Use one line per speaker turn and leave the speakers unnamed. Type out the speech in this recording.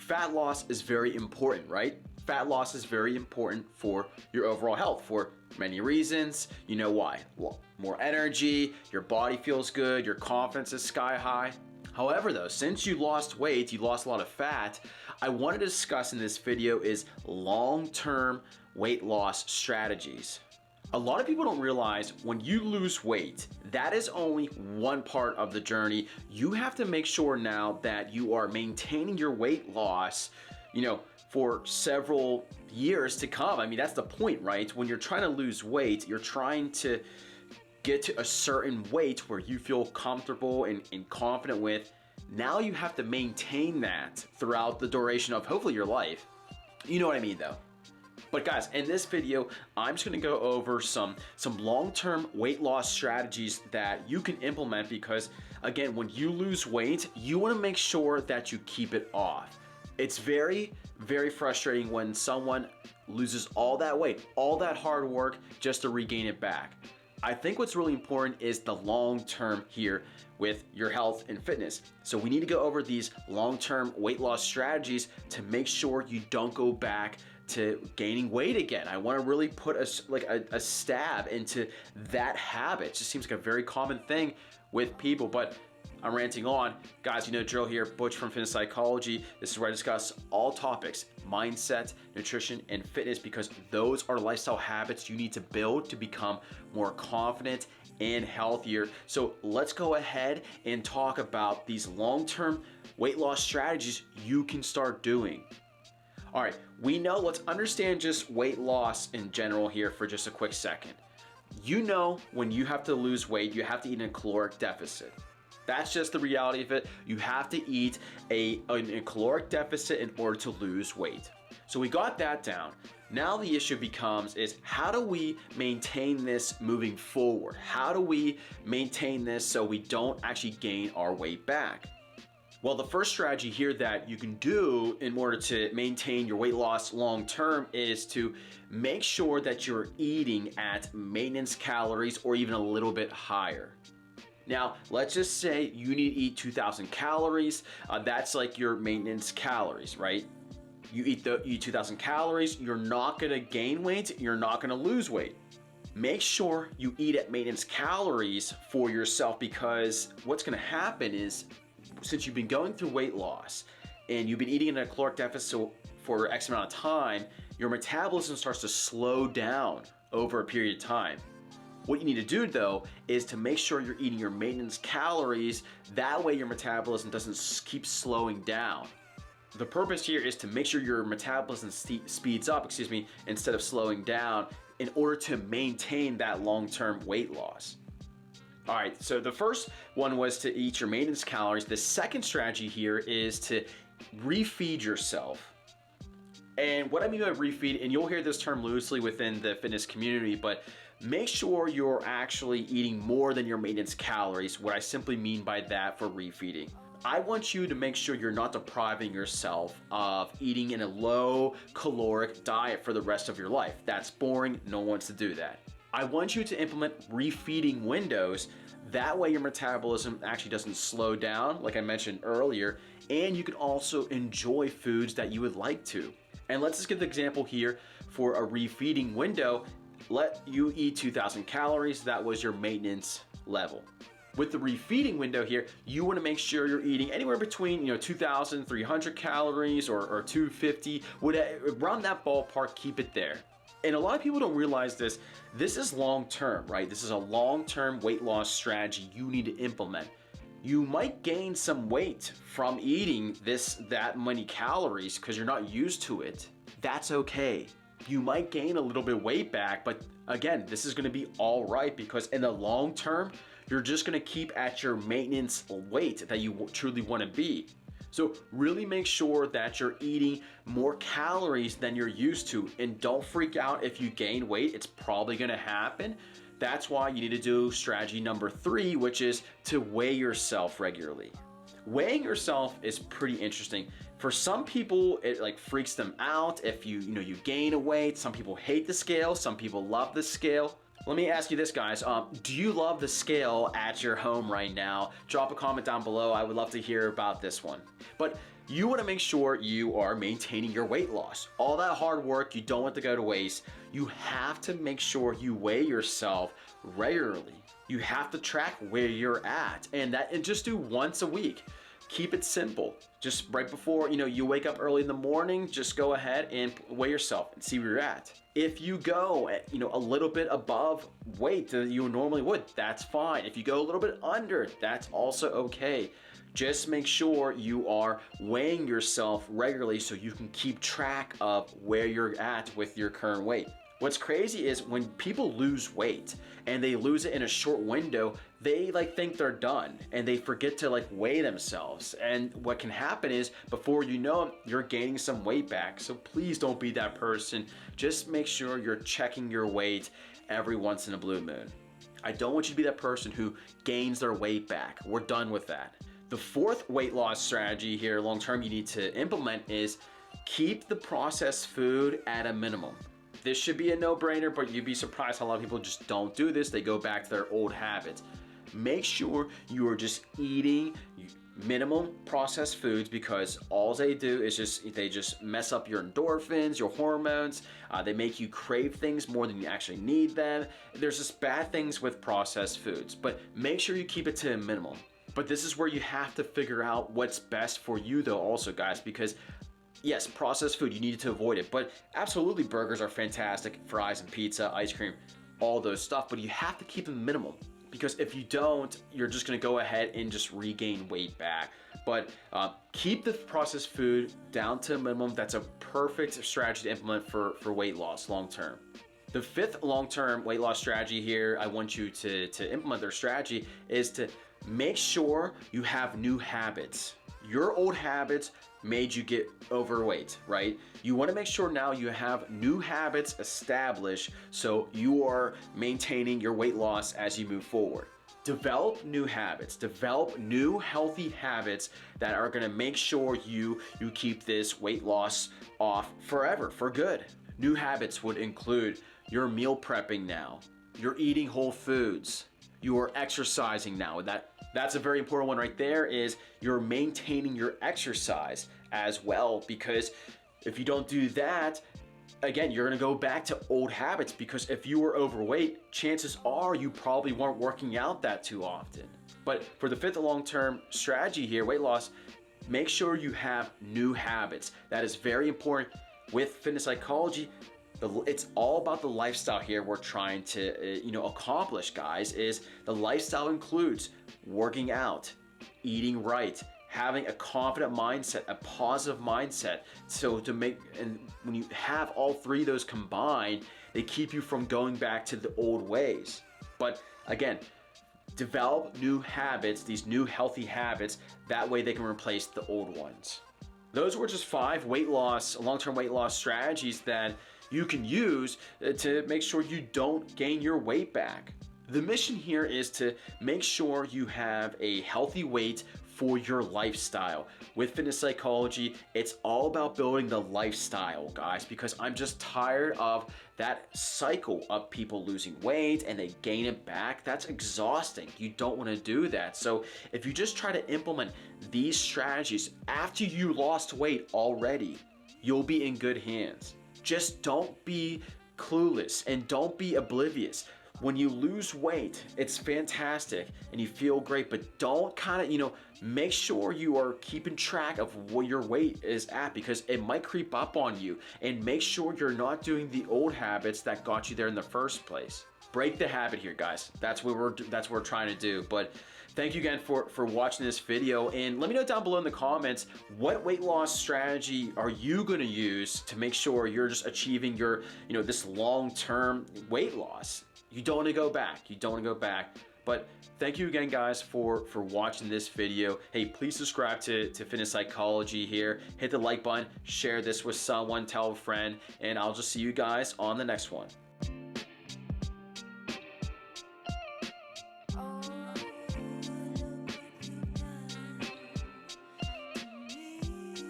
fat loss is very important, right? Fat loss is very important for your overall health for many reasons. You know why? Well, more energy, your body feels good, your confidence is sky high. However though, since you lost weight, you lost a lot of fat, I wanted to discuss in this video is long-term weight loss strategies. A lot of people don't realize when you lose weight, that is only one part of the journey. You have to make sure now that you are maintaining your weight loss, for several years to come. I mean, that's the point, right? When you're trying to lose weight, you're trying to get to a certain weight where you feel comfortable and confident with. Now you have to maintain that throughout the duration of hopefully your life. You know what I mean though. But guys, in this video, I'm just gonna go over some long-term weight loss strategies that you can implement because again, when you lose weight, you wanna make sure that you keep it off. It's very, very frustrating when someone loses all that weight, all that hard work just to regain it back. I think what's really important is the long term here with your health and fitness. So we need to go over these long-term weight loss strategies to make sure you don't go back to gaining weight again. I want to really put a stab into that habit. It just seems like a very common thing with people, but I'm ranting on. Guys, you know the drill here, Butch from Fitness Psychology. This is where I discuss all topics, mindset, nutrition, and fitness, because those are lifestyle habits you need to build to become more confident and healthier. So let's go ahead and talk about these long-term weight loss strategies you can start doing. All right, let's understand just weight loss in general here for just a quick second. You know, when you have to lose weight, you have to eat in a caloric deficit. That's just the reality of it. You have to eat a caloric deficit in order to lose weight. So we got that down. Now the issue becomes is how do we maintain this moving forward? How do we maintain this so we don't actually gain our weight back? Well, the first strategy here that you can do in order to maintain your weight loss long term is to make sure that you're eating at maintenance calories or even a little bit higher. Now, let's just say you need to eat 2,000 calories. That's like your maintenance calories, right? You eat 2,000 calories, you're not gonna gain weight, you're not gonna lose weight. Make sure you eat at maintenance calories for yourself, because what's gonna happen is, since you've been going through weight loss and you've been eating in a caloric deficit for X amount of time, your metabolism starts to slow down over a period of time. What you need to do though is to make sure you're eating your maintenance calories. That way your metabolism doesn't keep slowing down. The purpose here is to make sure your metabolism speeds up, instead of slowing down in order to maintain that long-term weight loss. All right, so the first one was to eat your maintenance calories. The second strategy here is to refeed yourself. And what I mean by refeed, and you'll hear this term loosely within the fitness community, but make sure you're actually eating more than your maintenance calories. What I simply mean by that for refeeding. I want you to make sure you're not depriving yourself of eating in a low caloric diet for the rest of your life. That's boring, no one wants to do that. I want you to implement refeeding windows. That way your metabolism actually doesn't slow down, like I mentioned earlier, and you can also enjoy foods that you would like to. And let's just give the example here for a refeeding window. Let you eat 2,000 calories. That was your maintenance level. With the refeeding window here, you want to make sure you're eating anywhere between 2,300 calories or 250, around that ballpark. Keep it there. And a lot of people don't realize this. This is long term, right? This is a long-term weight loss strategy you need to implement. You might gain some weight from eating that many calories because you're not used to it. That's okay. You might gain a little bit of weight back, but again, this is gonna be all right because in the long term, you're just gonna keep at your maintenance weight that you truly wanna be. So really make sure that you're eating more calories than you're used to, and don't freak out if you gain weight. It's probably gonna happen. That's why you need to do strategy number 3, which is to weigh yourself regularly. Weighing yourself is pretty interesting. For some people, it freaks them out if you gain a weight. Some people hate the scale, some people love the scale. Let me ask you this, guys. Do you love the scale at your home right now? Drop a comment down below. I would love to hear about this one. But You want to make sure you are maintaining your weight loss. All that hard work, you don't want to go to waste. You have to make sure you weigh yourself regularly. You have to track where you're at, and just do once a week. Keep it simple. Just right before you wake up early in the morning, just go ahead and weigh yourself and see where you're at. If you go a little bit above weight that you normally would, that's fine. If you go a little bit under, that's also okay. Just make sure you are weighing yourself regularly so you can keep track of where you're at with your current weight. What's crazy is when people lose weight and they lose it in a short window, they think they're done and they forget to weigh themselves. And what can happen is before you know it, you're gaining some weight back. So please don't be that person. Just make sure you're checking your weight every once in a blue moon. I don't want you to be that person who gains their weight back. We're done with that. The fourth weight loss strategy here long term you need to implement is keep the processed food at a minimum. This should be a no-brainer, but you'd be surprised how a lot of people just don't do this. They go back to their old habits. Make sure you are just eating minimum processed foods, because all they do is they just mess up your endorphins, your hormones. They make you crave things more than you actually need them. There's just bad things with processed foods, but make sure you keep it to a minimum. But this is where you have to figure out what's best for you though also, guys, because yes, processed food, you need to avoid it, but absolutely burgers are fantastic, fries and pizza, ice cream, all those stuff, but you have to keep them minimal, because if you don't, you're just gonna go ahead and just regain weight back. But keep the processed food down to a minimum. That's a perfect strategy to implement for weight loss long term. The fifth long-term weight loss strategy here, I want you to implement their strategy, is to make sure you have new habits. Your old habits made you get overweight, right? You want to make sure now you have new habits established so you are maintaining your weight loss as you move forward. Develop new habits, develop new healthy habits that are going to make sure you keep this weight loss off forever, for good. New habits would include your meal prepping now, you're eating whole foods, you are exercising now. That's a very important one right there, is you're maintaining your exercise as well, because if you don't do that, again, you're gonna go back to old habits, because if you were overweight, chances are you probably weren't working out that too often. But for the fifth long-term strategy here, weight loss, make sure you have new habits. That is very important. With fitness psychology, it's all about the lifestyle here we're trying to accomplish, guys. Is the lifestyle includes working out, eating right, having a confident mindset, a positive mindset. So and when you have all three of those combined, they keep you from going back to the old ways. But again, develop new habits, these new healthy habits, that way they can replace the old ones. Those were just 5 long-term weight loss strategies that you can use to make sure you don't gain your weight back. The mission here is to make sure you have a healthy weight for your lifestyle. With fitness psychology, it's all about building the lifestyle, guys, because I'm just tired of that cycle of people losing weight and they gain it back. That's exhausting. You don't want to do that. So if you just try to implement these strategies after you lost weight already, you'll be in good hands. Just don't be clueless and don't be oblivious. When you lose weight, it's fantastic and you feel great, but don't make sure you are keeping track of what your weight is at, because it might creep up on you, and make sure you're not doing the old habits that got you there in the first place. Break the habit here, guys. That's what we're trying to do. But thank you again for watching this video, and let me know down below in the comments, what weight loss strategy are you going to use to make sure you're just achieving your this long-term weight loss. You don't want to go back. You don't want to go back. But thank you again, guys, for watching this video. Hey, please subscribe to Fitness Psychology here. Hit the like button, share this with someone, tell a friend, and I'll just see you guys on the next one.